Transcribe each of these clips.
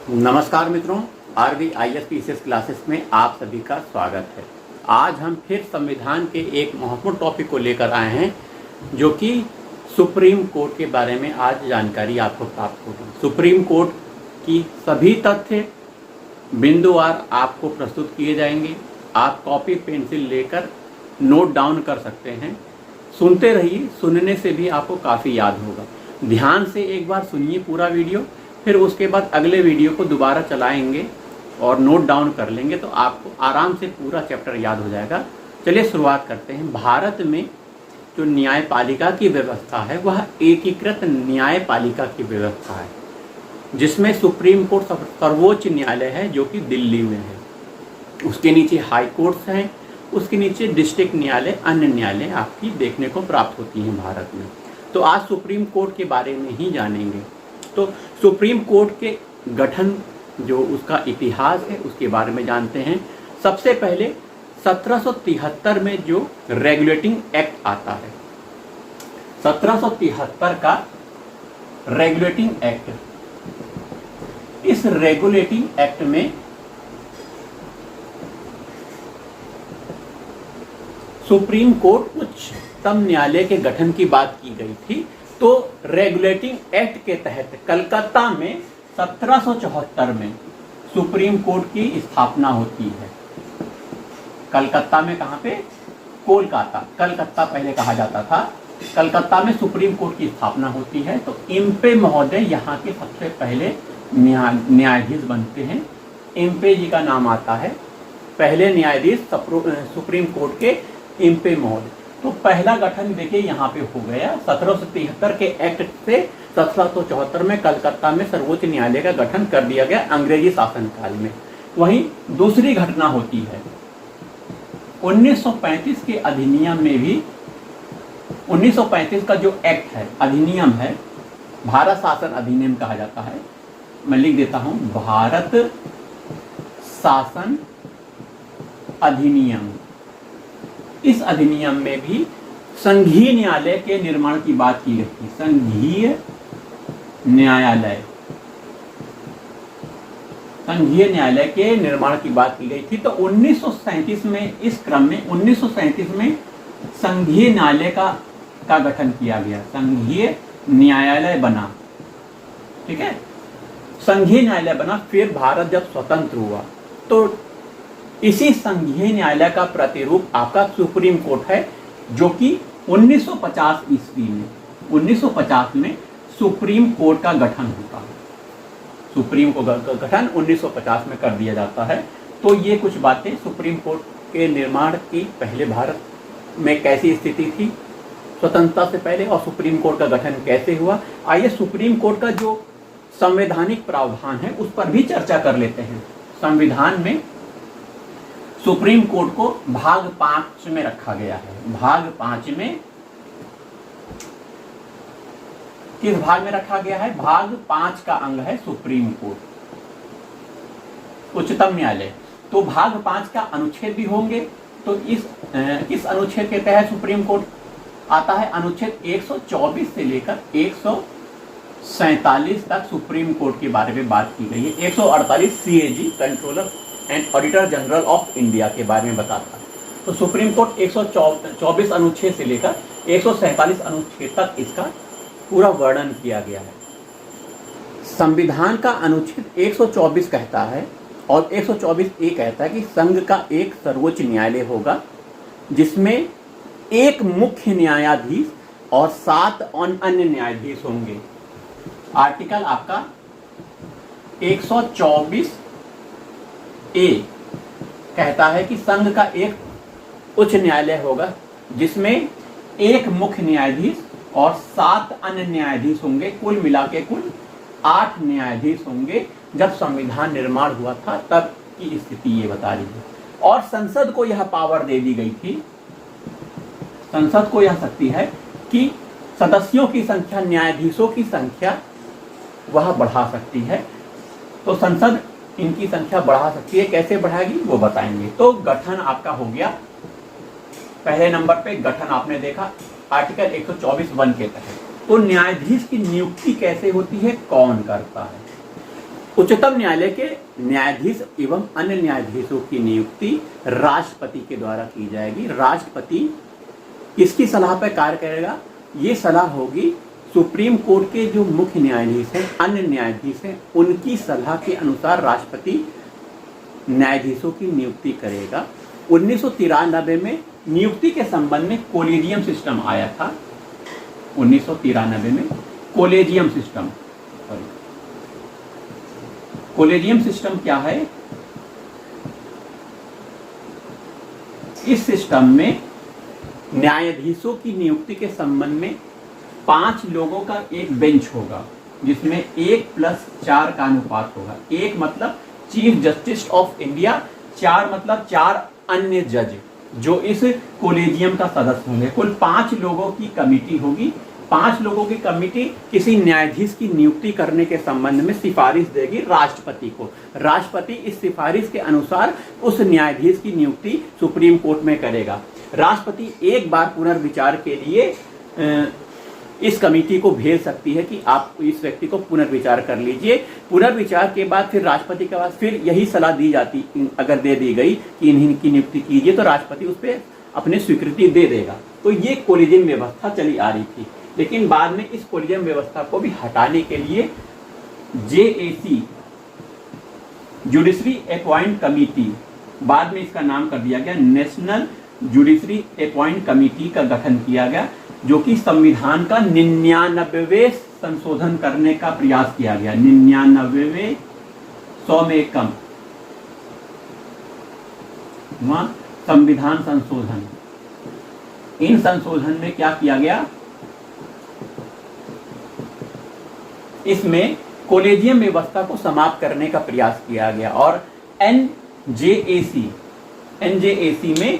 नमस्कार मित्रों, RVISPCS classes में आप सभी का स्वागत है। आज हम फिर संविधान के एक महत्वपूर्ण टॉपिक को लेकर आए हैं, जो कि सुप्रीम कोर्ट के बारे में आज जानकारी आपको प्राप्त होगी। सुप्रीम कोर्ट की सभी तथ्य बिंदुवार आपको प्रस्तुत किए जाएंगे। आप कॉपी पेंसिल लेकर नोट डाउन कर सकते हैं। सुनते रहिए, सुनने से भी आपको काफ़ी याद होगा। ध्यान से एक बार सुनिए पूरा वीडियो, फिर उसके बाद अगले वीडियो को दोबारा चलाएंगे और नोट डाउन कर लेंगे तो आपको आराम से पूरा चैप्टर याद हो जाएगा। चलिए शुरुआत करते हैं। भारत में जो न्यायपालिका की व्यवस्था है वह एकीकृत न्यायपालिका की व्यवस्था है, जिसमें सुप्रीम कोर्ट सर्वोच्च न्यायालय है जो कि दिल्ली में है। उसके नीचे हाई कोर्ट्स हैं, उसके नीचे डिस्ट्रिक्ट न्यायालय, अन्य न्यायालय आपकी देखने को प्राप्त होती हैं भारत में। तो आज सुप्रीम कोर्ट के बारे में ही जानेंगे। तो सुप्रीम कोर्ट के गठन, जो उसका इतिहास है उसके बारे में जानते हैं। सबसे पहले 1773 में जो रेगुलेटिंग एक्ट आता है, 1773 का रेगुलेटिंग एक्ट, इस रेगुलेटिंग एक्ट में सुप्रीम कोर्ट उच्चतम न्यायालय के गठन की बात की गई थी। तो रेगुलेटिंग एक्ट के तहत कलकत्ता में 1774 में सुप्रीम कोर्ट की स्थापना होती है। कलकत्ता में, कहाँ पे? कोलकाता, कलकत्ता पहले कहा जाता था। कलकत्ता में सुप्रीम कोर्ट की स्थापना होती है। तो इम्पे महोदय यहाँ के सबसे पहले न्यायाधीश बनते हैं। इम्पे जी का नाम आता है, पहले न्यायाधीश सुप्रीम कोर्ट के इम्पे महोदय। तो पहला गठन देखिए यहाँ पे हो गया 1773 के एक्ट से। 1774 में कलकत्ता में सर्वोच्च न्यायालय का गठन कर दिया गया अंग्रेजी शासनकाल में। वहीं दूसरी घटना होती है 1935 के अधिनियम में भी। 1935 का जो एक्ट है, अधिनियम है, भारत शासन अधिनियम कहा जाता है। मैं लिख देता हूं, भारत शासन अधिनियम। इस अधिनियम में भी संघीय न्यायालय के निर्माण की बात की गई थी। संघीय न्यायालय, संघीय न्यायालय के निर्माण की बात की गई थी। तो 1937 में, इस क्रम में 1937 में संघीय न्यायालय का गठन किया गया। संघीय न्यायालय बना, ठीक है, संघीय न्यायालय बना। फिर भारत जब स्वतंत्र हुआ तो इसी संघीय न्यायालय का प्रतिरूप आपका सुप्रीम कोर्ट है, जो कि 1950 ईस्वी में, 1950 में सुप्रीम कोर्ट का गठन होता है। सुप्रीम कोर्ट का गठन 1950 में कर दिया जाता है। तो ये कुछ बातें सुप्रीम कोर्ट के निर्माण की, पहले भारत में कैसी स्थिति थी स्वतंत्रता से पहले और सुप्रीम कोर्ट का गठन कैसे हुआ। आइए सुप्रीम कोर्ट का जो संवैधानिक प्रावधान है उस पर भी चर्चा कर लेते हैं। संविधान में सुप्रीम कोर्ट को भाग 5 में रखा गया है। भाग 5 में किस भाग में रखा गया है? भाग 5 का अंग है सुप्रीम कोर्ट, उच्चतम न्यायालय। तो भाग 5 का अनुच्छेद भी होंगे। तो इस अनुच्छेद के तहत सुप्रीम कोर्ट आता है। अनुच्छेद 124 से लेकर 147 तक सुप्रीम कोर्ट के बारे में बात की गई है। 148 CAG, controller and auditor general of India के बारे में बताता है। तो सुप्रीम कोर्ट 124 अनुच्छेद से लेकर 147 अनुच्छेद तक इसका पूरा वर्णन किया गया है। संविधान का अनुच्छेद 124 कहता है और 124A कहता है कि संघ का एक सर्वोच्च न्यायालय होगा, जिसमें एक मुख्य न्यायाधीश और 7 अन्य न्यायाधीश होंगे। आर्टिकल आपका 124A कहता है कि संघ का एक उच्च न्यायालय होगा, जिसमें एक मुख्य न्यायाधीश और 7 अन्य न्यायाधीश होंगे। कुल मिला के कुल 8 न्यायाधीश होंगे। जब संविधान निर्माण हुआ था तब की स्थिति ये बता रही है। और संसद को यह पावर दे दी गई थी, संसद को यह शक्ति है कि सदस्यों की संख्या, न्यायाधीशों की संख्या वह बढ़ा सकती है। तो संसद इनकी संख्या बढ़ा सकती है। कैसे बढ़ाएगी वो बताएंगे। तो गठन आपका हो गया, पहले नंबर पे गठन आपने देखा आर्टिकल 124(1) के तहत। तो न्यायाधीश की नियुक्ति कैसे होती है, कौन करता है? उच्चतम न्यायालय के न्यायाधीश एवं अन्य न्यायाधीशों की नियुक्ति राष्ट्रपति के द्वारा की जाएगी। राष्ट्रपति किसकी सलाह पर कार्य करेगा? ये सलाह होगी सुप्रीम कोर्ट के जो मुख्य न्यायाधीश हैं, अन्य न्यायाधीश हैं, उनकी सलाह के अनुसार राष्ट्रपति न्यायाधीशों की नियुक्ति करेगा। 1993 में नियुक्ति के संबंध में कोलेजियम सिस्टम आया था। 1993 में कोलेजियम सिस्टम, कोलेजियम सिस्टम क्या है? इस सिस्टम में न्यायाधीशों की नियुक्ति के संबंध में 5 लोगों का एक बेंच होगा, जिसमें 1+4 का अनुपात होगा। 1 मतलब चीफ जस्टिस ऑफ इंडिया, 4 मतलब 4 अन्य जज जो इस कोलेजियम का सदस्य होंगे। कुल 5 लोगों की कमेटी होगी। 5 लोगों की कमेटी किसी न्यायाधीश की नियुक्ति करने के संबंध में सिफारिश देगी राष्ट्रपति को। राष्ट्रपति इस सिफारिश के अनुसार उस न्यायाधीश की नियुक्ति सुप्रीम कोर्ट में करेगा। राष्ट्रपति एक बार पुनर्विचार के लिए इस कमेटी को भेज सकती है कि आप इस व्यक्ति को पुनर्विचार कर लीजिए। पुनर्विचार के बाद फिर राष्ट्रपति के पास फिर यही सलाह दी जाती, अगर दे दी गई कि इन्हीं की नियुक्ति कीजिए, तो राष्ट्रपति उस पर अपनी स्वीकृति दे देगा। तो ये कोलेजियम व्यवस्था चली आ रही थी। लेकिन बाद में इस कोलेजियम व्यवस्था को भी हटाने के लिए JAC जुडिशरी अपॉइंट कमेटी, बाद में इसका नाम कर दिया गया नेशनल जुडिशरी अपॉइंट कमेटी का गठन किया गया, जो कि संविधान का 99वें संशोधन करने का प्रयास किया गया। 99वें, 100 में एक कम, संविधान संशोधन। इन संशोधन में क्या किया गया? इसमें कोलेजियम व्यवस्था को समाप्त करने का प्रयास किया गया और NJAC में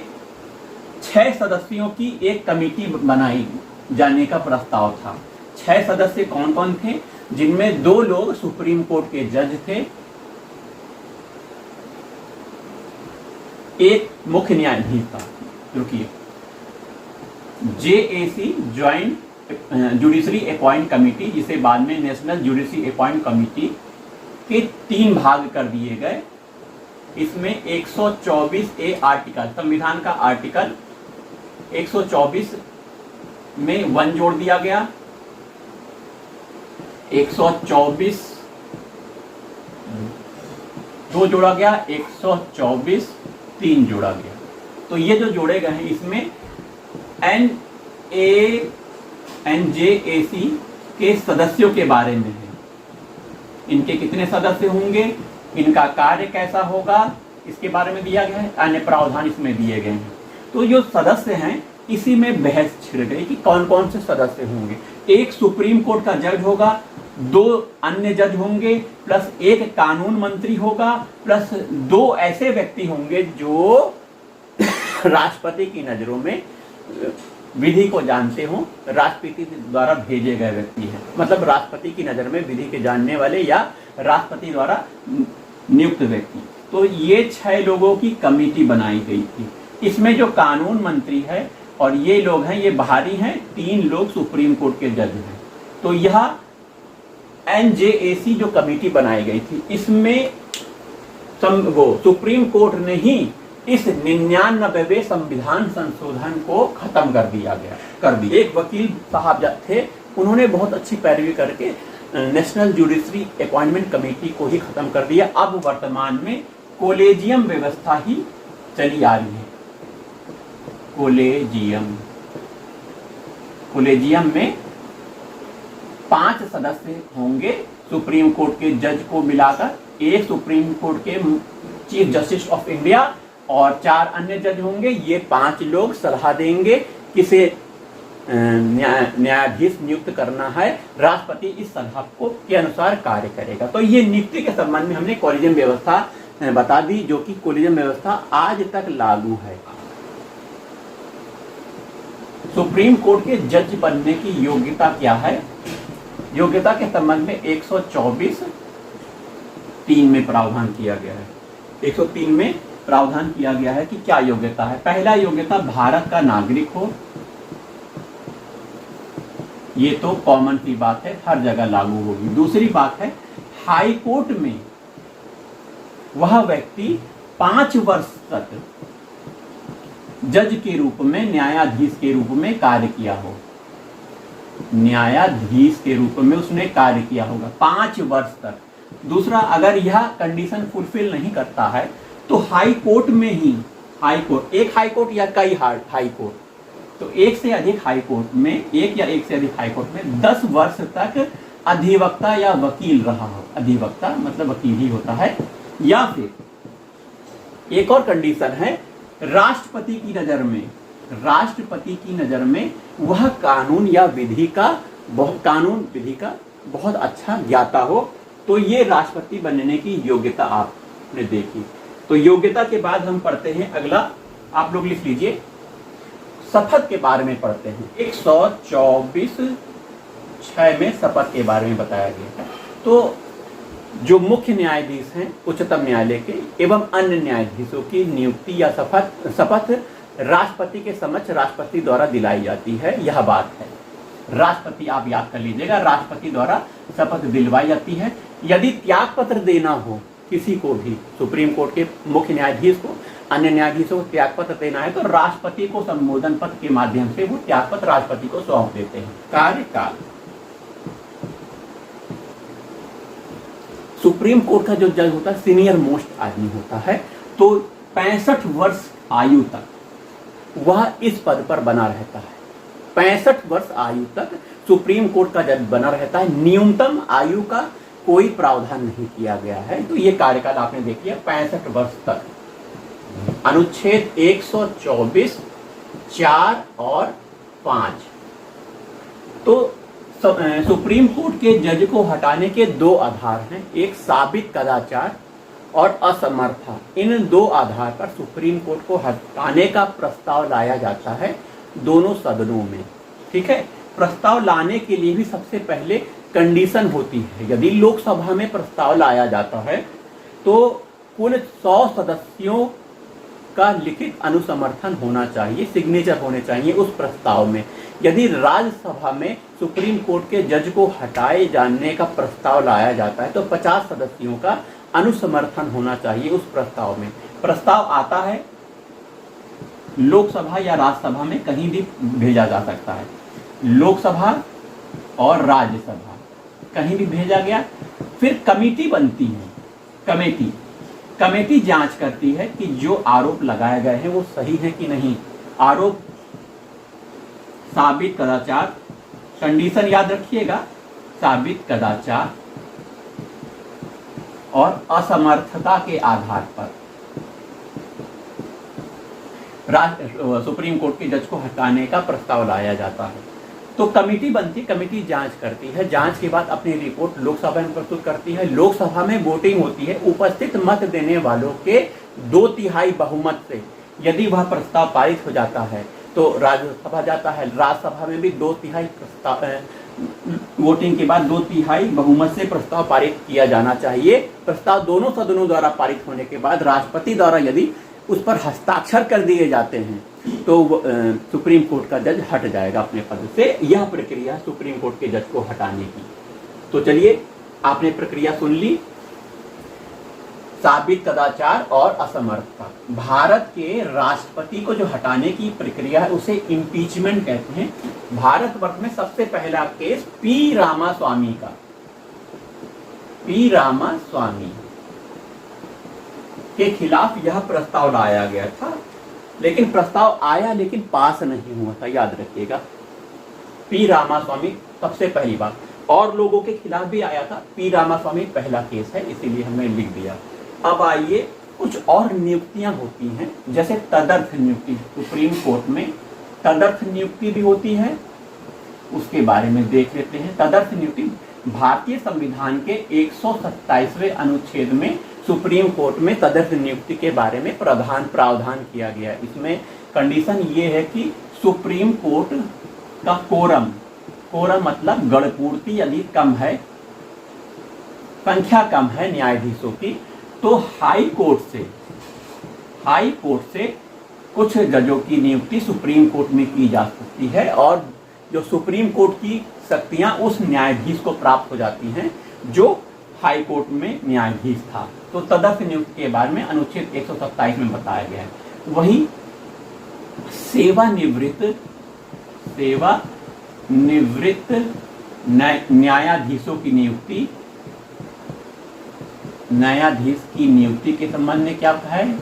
6 सदस्यों की एक कमेटी बनाई जाने का प्रस्ताव था। 6 सदस्य कौन कौन थे? जिनमें 2 लोग सुप्रीम कोर्ट के जज थे, एक मुख्य न्यायाधीश था। रुकिए, JAC joint judiciary appoint committee, जिसे बाद में नेशनल जुडिशरी अपॉइंट कमेटी के 3 भाग कर दिए गए। इसमें 124A आर्टिकल, संविधान का आर्टिकल 124 में 1 जोड़ दिया गया, 124 2 जोड़ा गया, 124 3 जोड़ा गया। तो ये जो जोड़े गए हैं इसमें NJAC के सदस्यों के बारे में है। इनके कितने सदस्य होंगे, इनका कार्य कैसा होगा, इसके बारे में दिया गया है। अन्य प्रावधान इसमें दिए गए हैं। तो जो सदस्य हैं इसी में बहस छिड़ गई कि कौन कौन से सदस्य होंगे। एक सुप्रीम कोर्ट का जज होगा, 2 अन्य जज होंगे, प्लस एक कानून मंत्री होगा, प्लस 2 ऐसे व्यक्ति होंगे जो राष्ट्रपति की नजरों में विधि को जानते हो, राष्ट्रपति द्वारा भेजे गए व्यक्ति हैं। मतलब राष्ट्रपति की नजर में विधि के जानने वाले या राष्ट्रपति द्वारा नियुक्त व्यक्ति। तो ये 6 लोगों की कमेटी बनाई गई थी। इसमें जो कानून मंत्री है और ये लोग हैं, ये बाहरी हैं, 3 लोग सुप्रीम कोर्ट के जज हैं। तो यह NJAC जो कमेटी बनाई गई थी, इसमें सुप्रीम कोर्ट ने ही इस 99वें संविधान संशोधन को खत्म कर दिया। एक वकील साहब थे, उन्होंने बहुत अच्छी पैरवी करके नेशनल जुडिशरी अपॉइंटमेंट कमेटी को ही खत्म कर दिया। अब वर्तमान में कोलेजियम व्यवस्था ही चली आ रही है। कोलेजियम में 5 सदस्य होंगे सुप्रीम कोर्ट के जज को मिलाकर, एक सुप्रीम कोर्ट के चीफ जस्टिस ऑफ इंडिया और 4 अन्य जज होंगे। ये 5 लोग सलाह देंगे किसे न्यायाधीश नियुक्त करना है। राष्ट्रपति इस सलाह को के अनुसार कार्य करेगा। तो ये नियुक्ति के संबंध में हमने कोलेजियम व्यवस्था बता दी, जो कि कोलेजियम व्यवस्था आज तक लागू है। सुप्रीम कोर्ट के जज बनने की योग्यता क्या है? योग्यता के संबंध में 124(3) में प्रावधान किया गया है। 103 में प्रावधान किया गया है कि क्या योग्यता है। पहला योग्यता भारत का नागरिक हो, ये तो कॉमन सी बात है, हर जगह लागू होगी। दूसरी बात है हाई कोर्ट में वह व्यक्ति 5 वर्ष तक जज के रूप में, न्यायाधीश के रूप में कार्य किया हो, न्यायाधीश के रूप में उसने कार्य किया होगा 5 वर्ष तक। दूसरा, अगर यह कंडीशन फुलफिल नहीं करता है तो हाई कोर्ट में ही, हाई कोर्ट, एक हाई कोर्ट या कई हाई कोर्ट, तो एक से अधिक हाई कोर्ट में, एक या एक से अधिक हाई कोर्ट में 10 वर्ष तक अधिवक्ता या वकील रहा हो। अधिवक्ता मतलब वकील ही होता है। या फिर एक और कंडीशन है, राष्ट्रपति की नजर में, राष्ट्रपति की नजर में वह कानून या विधि का बहुत अच्छा ज्ञाता हो, तो ये राष्ट्रपति बनने की योग्यता आपने देखी। तो योग्यता के बाद हम पढ़ते हैं अगला, आप लोग लिख लीजिए, शपथ के बारे में पढ़ते हैं। 124(6) में शपथ के बारे में बताया गया है। तो जो मुख्य न्यायाधीश हैं उच्चतम न्यायालय के एवं अन्य न्यायाधीशों की नियुक्ति या शपथ राष्ट्रपति के समक्ष राष्ट्रपति द्वारा दिलाई जाती है। यह बात है, राष्ट्रपति, आप याद कर लीजिएगा, राष्ट्रपति द्वारा शपथ दिलवाई जाती है। यदि त्याग पत्र देना हो किसी को भी, सुप्रीम कोर्ट के मुख्य न्यायाधीश को, अन्य न्यायाधीशों को त्याग पत्र देना है तो राष्ट्रपति को संबोधन पत्र के माध्यम से वो त्याग पत्र राष्ट्रपति को सौंप देते हैं। कार्यकाल, सुप्रीम कोर्ट का जो जज होता है सीनियर मोस्ट आदमी होता है, तो 65 वर्ष आयु तक वह इस पद पर बना रहता है। 65 वर्ष आयु तक सुप्रीम कोर्ट का जज बना रहता है। न्यूनतम आयु का कोई प्रावधान नहीं किया गया है। तो ये कार्यकाल आपने देख लिया 65 वर्ष तक। अनुच्छेद 124 4 और 5। तो सुप्रीम कोर्ट के जज को हटाने के 2 आधार हैं, एक साबित कदाचार और असमर्था। इन 2 आधार पर सुप्रीम कोर्ट को हटाने का प्रस्ताव लाया जाता है दोनों सदनों में। ठीक है, प्रस्ताव लाने के लिए भी सबसे पहले कंडीशन होती है। यदि लोकसभा में प्रस्ताव लाया जाता है तो कुल 100 सदस्यों का लिखित अनुसमर्थन होना चाहिए, सिग्नेचर होने चाहिए उस प्रस्ताव में। यदि राज्यसभा में सुप्रीम कोर्ट के जज को हटाए जाने का प्रस्ताव लाया जाता है तो 50 सदस्यों का अनुसमर्थन होना चाहिए उस प्रस्ताव में। प्रस्ताव आता है लोकसभा या राज्यसभा में, कहीं भी भेजा जा सकता है। लोकसभा और राज्यसभा कहीं भी भेजा गया, फिर कमेटी बनती है। कमेटी जांच करती है कि जो आरोप लगाए गए हैं वो सही है कि नहीं। आरोप साबित कदाचार, कंडीशन याद रखिएगा, साबित कदाचार और असमर्थता के आधार पर सुप्रीम कोर्ट के जज को हटाने का प्रस्ताव लाया जाता है। तो कमेटी बनती, कमेटी जांच करती है, जांच के बाद अपनी रिपोर्ट लोकसभा में प्रस्तुत करती है। लोकसभा में वोटिंग होती है, उपस्थित मत देने वालों के 2/3 बहुमत से यदि वह प्रस्ताव पारित हो जाता है तो राज्यसभा जाता है। राज्यसभा में भी 2/3 प्रस्ताव, वोटिंग के बाद 2/3 बहुमत से प्रस्ताव पारित किया जाना चाहिए। प्रस्ताव दोनों सदनों द्वारा पारित होने के बाद राष्ट्रपति द्वारा यदि उस पर हस्ताक्षर कर दिए जाते हैं तो सुप्रीम कोर्ट का जज हट जाएगा अपने पद से। यह प्रक्रिया सुप्रीम कोर्ट के जज को हटाने की। तो चलिए, आपने प्रक्रिया सुन ली, साबित कदाचार और असमर्थता। भारत के राष्ट्रपति को जो हटाने की प्रक्रिया है उसे इम्पीचमेंट कहते हैं। भारतवर्ष में सबसे पहला केस पी रामास्वामी का, पी रामास्वामी के खिलाफ यह प्रस्ताव लाया गया था, लेकिन प्रस्ताव आया लेकिन पास नहीं हुआ था, याद रखिएगा। पी रामास्वामी सबसे पहली बार, और लोगों के खिलाफ भी आया था, पी रामास्वामी पहला केस है, इसीलिए हमने लिख दिया। अब आइए, कुछ और नियुक्तियां होती हैं, जैसे तदर्थ नियुक्ति। सुप्रीम कोर्ट में तदर्थ नियुक्ति भी होती है, उसके बारे में देख लेते हैं। तदर्थ नियुक्ति भारतीय संविधान के 127वें अनुच्छेद में सुप्रीम कोर्ट में तदर्थ नियुक्ति के बारे में प्रावधान किया गया है। इसमें कंडीशन ये है कि सुप्रीम कोर्ट का कोरम मतलब गणपूर्ति यदि कम है, संख्या कम है न्यायाधीशों की, तो हाई कोर्ट से कुछ जजों की नियुक्ति सुप्रीम कोर्ट में की जा सकती है, और जो सुप्रीम कोर्ट की शक्तियां उस न्यायाधीश को प्राप्त हो जाती हैं जो हाई कोर्ट में न्यायाधीश था। तो तदर्थ नियुक्ति के बारे में अनुच्छेद 127 में बताया गया है। वही सेवानिवृत्त न्यायाधीशों की नियुक्ति, न्यायाधीश की नियुक्ति के संबंध में क्या है,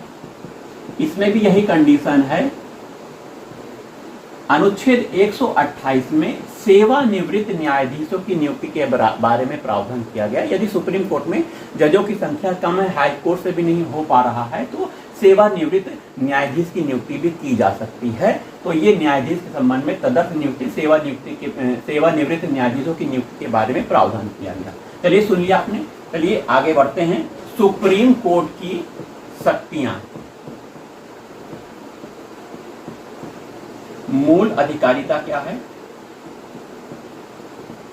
इसमें भी यही कंडीशन है। अनुच्छेद 128 में सेवानिवृत्त न्यायाधीशों की नियुक्ति के बारे में प्रावधान किया गया। यदि सुप्रीम कोर्ट में जजों की संख्या कम है, हाई कोर्ट से भी नहीं हो पा रहा है, तो सेवानिवृत्त न्यायाधीश की नियुक्ति भी की जा सकती है। तो ये न्यायाधीश के संबंध में तदर्थ नियुक्ति, सेवानिवृत्त न्यायाधीशों की नियुक्ति के बारे में प्रावधान किया गया। चलिए सुन लिया आपने, चलिए आगे बढ़ते हैं। सुप्रीम कोर्ट की शक्तियां, मूल अधिकारिता क्या है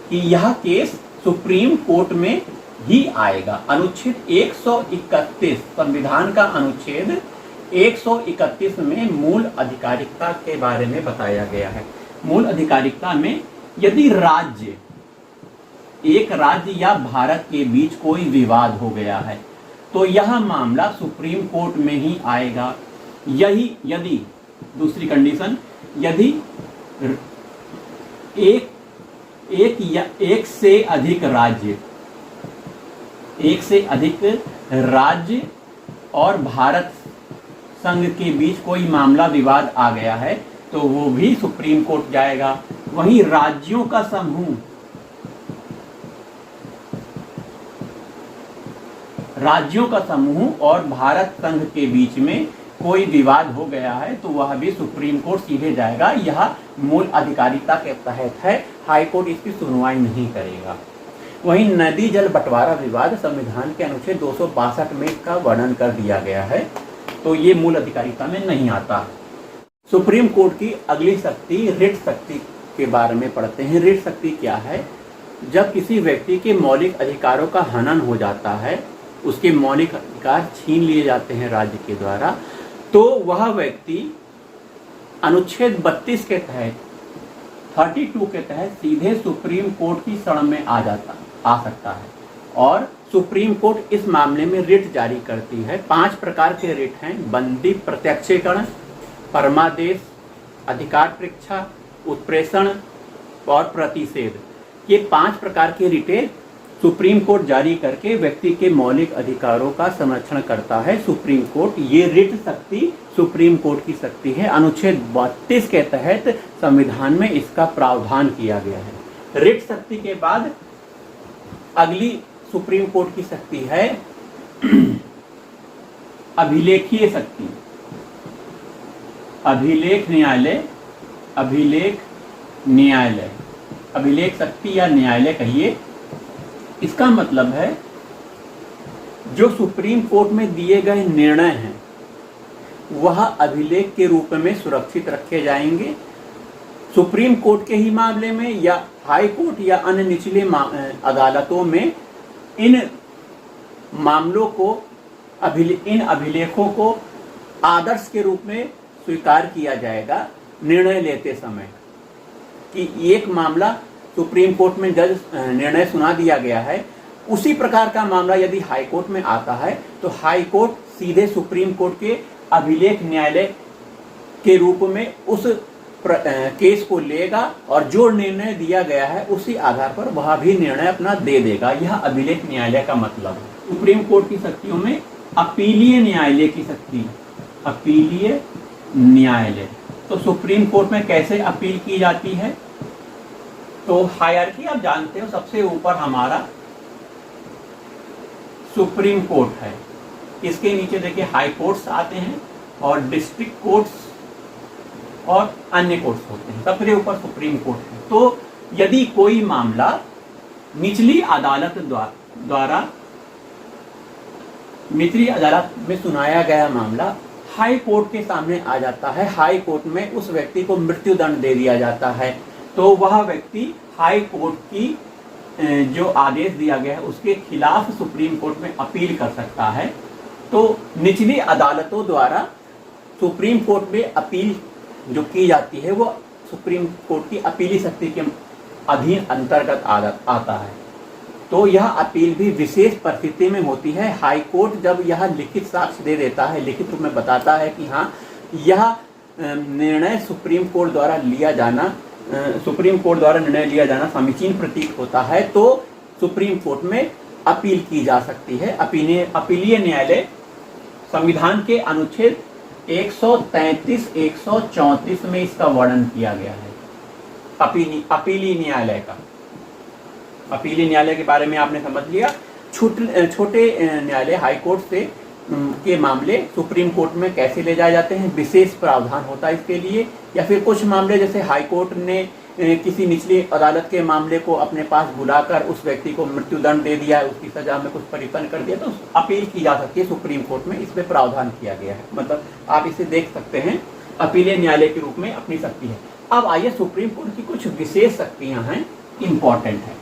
कि यह केस सुप्रीम कोर्ट में ही आएगा। अनुच्छेद 131 संविधान का अनुच्छेद 131 में मूल अधिकारिता के बारे में बताया गया है। मूल अधिकारिता में यदि एक राज्य या भारत के बीच कोई विवाद हो गया है तो यह मामला सुप्रीम कोर्ट में ही आएगा। यही यदि दूसरी कंडीशन, यदि एक से अधिक राज्य और भारत संघ के बीच कोई मामला विवाद आ गया है तो वो भी सुप्रीम कोर्ट जाएगा। वहीं राज्यों का समूह और भारत संघ के बीच में कोई विवाद हो गया है तो वह भी सुप्रीम कोर्ट सीधे जाएगा। यह मूल अधिकारिता के तहत है, हाई कोर्ट इसकी सुनवाई नहीं करेगा। वहीं नदी जल बंटवारा विवाद संविधान के अनुच्छेद 262 में इसका वर्णन कर दिया गया है, तो ये मूल अधिकारिता में नहीं आता। सुप्रीम कोर्ट की अगली शक्ति रिट शक्ति के बारे में पढ़ते हैं। रिट शक्ति क्या है? जब किसी व्यक्ति के मौलिक अधिकारों का हनन हो जाता है, उसके मौलिक अधिकार छीन लिए जाते हैं राज्य के द्वारा, तो वह व्यक्ति अनुच्छेद 32 के तहत 32 के तहत सीधे सुप्रीम कोर्ट की शरण में आ सकता है और सुप्रीम कोर्ट इस मामले में रिट जारी करती है। 5 प्रकार के रिट हैं: बंदी प्रत्यक्षीकरण, परमादेश, अधिकार परीक्षा, उत्प्रेषण और प्रतिषेध। ये 5 प्रकार के रिटें सुप्रीम कोर्ट जारी करके व्यक्ति के मौलिक अधिकारों का संरक्षण करता है सुप्रीम कोर्ट। ये रिट शक्ति सुप्रीम कोर्ट की शक्ति है। अनुच्छेद 32 के तहत संविधान में इसका प्रावधान किया गया है। रिट शक्ति के बाद अगली सुप्रीम कोर्ट की शक्ति है अभिलेखीय शक्ति, अभिलेख न्यायालय, अभिलेख शक्ति या न्यायालय कहिए। इसका मतलब है जो सुप्रीम कोर्ट में दिए गए निर्णय हैं वह अभिलेख के रूप में सुरक्षित रखे जाएंगे। सुप्रीम कोर्ट के ही मामले में या हाई कोर्ट या अन्य निचले अदालतों में इन मामलों को, इन अभिलेखों को आदर्श के रूप में स्वीकार किया जाएगा निर्णय लेते समय कि एक मामला सुप्रीम कोर्ट में जज निर्णय सुना दिया गया है, उसी प्रकार का मामला यदि हाई कोर्ट में आता है तो हाई कोर्ट सीधे सुप्रीम कोर्ट के अभिलेख न्यायालय के रूप में उस केस को लेगा और जो निर्णय दिया गया है उसी आधार पर वह भी निर्णय अपना दे देगा। यह अभिलेख न्यायालय का मतलब है। सुप्रीम कोर्ट की शक्तियों में अपीलीय न्यायालय की शक्ति, अपीलीय न्यायालय। तो सुप्रीम कोर्ट में कैसे अपील की जाती है? तो हायरार्की आप जानते हो, सबसे ऊपर हमारा सुप्रीम कोर्ट है, इसके नीचे देखिए हाई कोर्ट्स आते हैं और डिस्ट्रिक्ट कोर्ट्स और अन्य कोर्ट्स होते हैं। सबसे ऊपर सुप्रीम कोर्ट है। तो यदि कोई मामला निचली अदालत द्वारा निचली अदालत में सुनाया गया मामला हाई कोर्ट के सामने आ जाता है, हाई कोर्ट में उस व्यक्ति को मृत्यु दंड दे दिया जाता है, तो वह व्यक्ति हाई कोर्ट की जो आदेश दिया गया है उसके खिलाफ सुप्रीम कोर्ट में अपील कर सकता है। तो निचली अदालतों द्वारा सुप्रीम कोर्ट में अपील जो की जाती है वो सुप्रीम कोर्ट की अपीली शक्ति के अधीन अंतर्गत आता है। तो यह अपील भी विशेष परिस्थिति में होती है। हाई कोर्ट जब यह लिखित साक्ष्य दे देता है, लिखित रूप में बताता है कि हाँ यह निर्णय सुप्रीम कोर्ट द्वारा निर्णय लिया जाना समीचीन प्रतीत होता है, तो सुप्रीम कोर्ट में अपील की जा सकती है। अपीलीय न्यायालय संविधान के अनुच्छेद 133, 134 में इसका वर्णन किया गया है। अपीलीय न्यायालय का, अपीलीय न्यायालय के बारे में आपने समझ लिया। छोटे न्यायालय हाई कोर्ट से के मामले सुप्रीम कोर्ट में कैसे ले जाए जाते हैं, विशेष प्रावधान होता है इसके लिए। या फिर कुछ मामले जैसे हाई कोर्ट ने किसी निचली अदालत के मामले को अपने पास बुलाकर उस व्यक्ति को मृत्युदंड दे दिया है, उसकी सजा में कुछ परिवर्तन कर दिया, तो अपील की जा सकती है सुप्रीम कोर्ट में। इसमें प्रावधान किया गया है, मतलब आप इसे देख सकते हैं अपीलीय न्यायालय के रूप में अपनी शक्ति है। अब आइए सुप्रीम कोर्ट की कुछ विशेष शक्तियां हैं, इंपॉर्टेंट है।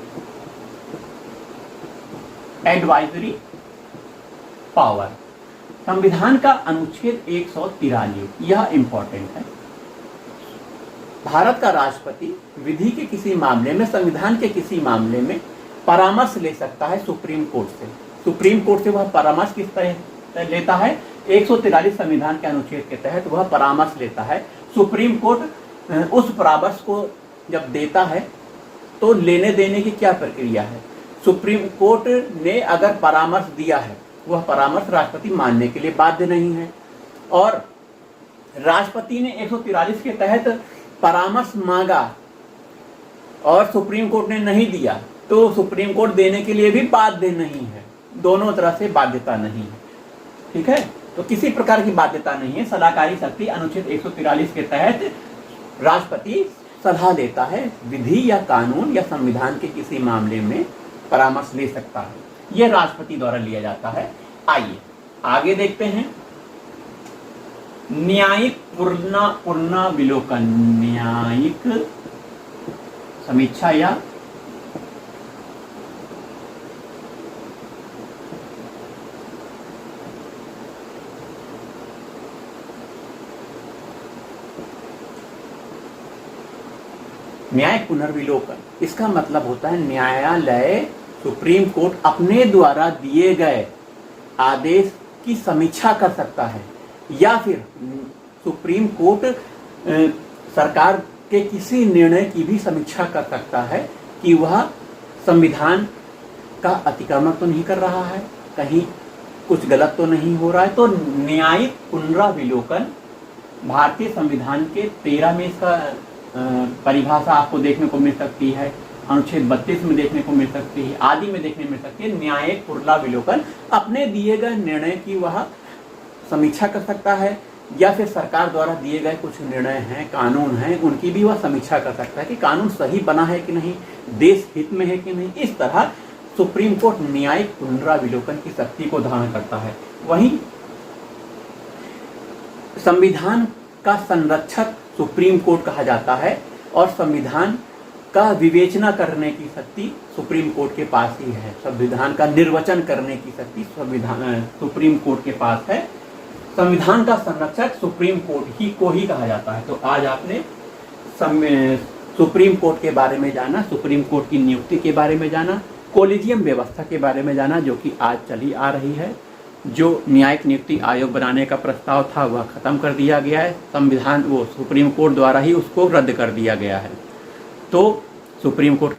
एडवाइजरी पावर, संविधान का अनुच्छेद 143, यह इंपॉर्टेंट है। भारत का राष्ट्रपति विधि के किसी मामले में, संविधान के किसी मामले में परामर्श ले सकता है सुप्रीम कोर्ट से। सुप्रीम कोर्ट से वह परामर्श किस तरह लेता है? 143 संविधान के अनुच्छेद के तहत वह परामर्श लेता है। सुप्रीम कोर्ट उस परामर्श को जब देता है तो लेने देने की क्या प्रक्रिया है? सुप्रीम कोर्ट ने अगर परामर्श दिया है, वह परामर्श राष्ट्रपति मानने के लिए बाध्य नहीं है। और राष्ट्रपति ने 143 के तहत परामर्श मांगा और सुप्रीम कोर्ट ने नहीं दिया, तो सुप्रीम कोर्ट देने के लिए भी बाध्य नहीं है। दोनों तरह से बाध्यता नहीं है, ठीक है। तो किसी प्रकार की बाध्यता नहीं है। सलाहकारी शक्ति अनुच्छेद 143 के तहत राष्ट्रपति सलाह देता है, विधि या कानून या संविधान के किसी मामले में परामर्श ले सकता है। यह राष्ट्रपति द्वारा लिया जाता है। आइए आगे देखते हैं। न्यायिक पुनराविलोकन, न्यायिक समीक्षा या न्यायिक पुनर्विलोकन, इसका मतलब होता है न्यायालय, सुप्रीम कोर्ट अपने द्वारा दिए गए आदेश की समीक्षा कर सकता है, या फिर सुप्रीम कोर्ट सरकार के किसी निर्णय की भी समीक्षा कर सकता है कि वह संविधान का अतिक्रमण तो नहीं कर रहा है, कहीं कुछ गलत तो नहीं हो रहा है। तो न्यायिक पुनराविलोकन भारतीय संविधान के 13 में इसका परिभाषा आपको देखने को मिल सकती है, अनुच्छेद 32 में देखने को मिल सकती है, आदि में देखने मिल सकती है। न्यायिक पुनराविलोकन अपने दिए गए निर्णय की वह समीक्षा कर सकता है, या फिर सरकार द्वारा दिए गए कुछ निर्णय हैं, कानून हैं, उनकी भी वह समीक्षा कर सकता है कि कानून सही बना है कि नहीं, देश हित में है कि नहीं। इस तरह सुप्रीम कोर्ट न्यायिक पुनराविलोकन की शक्ति को धारण करता है। वहीं संविधान का संरक्षक सुप्रीम कोर्ट कहा जाता है, और संविधान का विवेचना करने की शक्ति सुप्रीम कोर्ट के पास ही है। संविधान का निर्वचन करने की शक्ति सुप्रीम कोर्ट के पास है। संविधान का संरक्षक सुप्रीम कोर्ट ही को ही कहा जाता है। तो आज आपने सुप्रीम कोर्ट के बारे में जाना, सुप्रीम कोर्ट की नियुक्ति के बारे में जाना, कोलिजियम व्यवस्था के बारे में जाना जो कि आज चली आ रही है। जो न्यायिक नियुक्ति आयोग बनाने का प्रस्ताव था वह खत्म कर दिया गया है, संविधान वो सुप्रीम कोर्ट द्वारा ही उसको रद्द कर दिया गया है। तो सुप्रीम कोर्ट